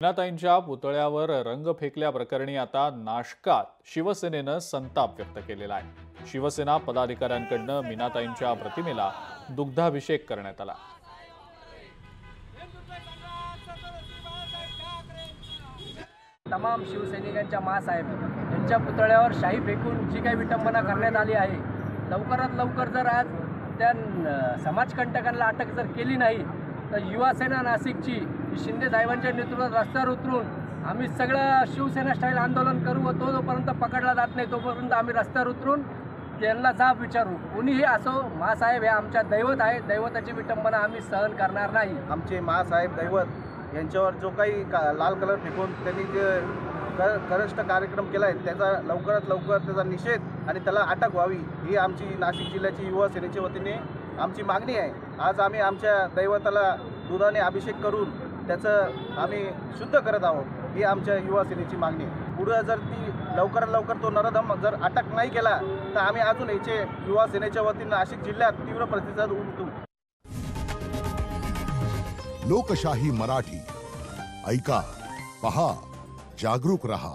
मीनाताईंच्या पुतळ्यावर रंग फेकल्याप्रकरणी आता नाशकात शिवसेनेनं संताप व्यक्त केलेला आहे। शिवसेना पदाधिकाऱ्यांकडून मीनाताईंच्या प्रतिमेला दुग्धाभिषेक करण्यात आला। तमाम शिवसैनिकांच्या मासाहेब यांच्या पुतळ्यावर शाई फेकून जी काही विटंबना करण्यात आली आहे, लवकरात लवकर जर आज त्या समाजकंटकांना अटक जर केली नाही तर युवा सेना नाशिकची शिंदे साहेबांच्या नेतृत्वात रस्त्यावर उतरून आम्ही सगळं शिवसेना स्टाईल आंदोलन करू व जोपर्यंत पकडला जात नाही तोपर्यंत आम्ही रस्त्यावर उतरून त्यांना जाब विचारू। कोणीही असो, मासाहेब हे आमच्या दैवत आहे, दैवताची विटंबना आम्ही सहन करणार नाही। आमचे मासाहेब दैवत यांच्यावर जो काही लाल कलर फेकून त्यांनी जे कनिष्ठ कार्यक्रम केला आहे त्याचा लवकरात लवकर त्याचा निषेध आणि त्याला अटक व्हावी ही आमची नाशिक जिल्ह्याची युवा सेनेच्या वतीने आमची मागणी आहे। आज आम्ही आमच्या दैवताला दुधाने अभिषेक करून त्याचं आम्ही शुद्ध करत आहोत ही आमच्या युवा सेनेची मागणी आहे। पुढे जर ती लवकरात लवकर तो नरधम जर अटक नाही केला तर आम्ही अजून याचे युवा सेनेच्या वतीने नाशिक जिल्ह्यात तीव्र प्रतिसाद उमटू। लोकशाही मराठी ऐका, पहा, जागरूक रहा।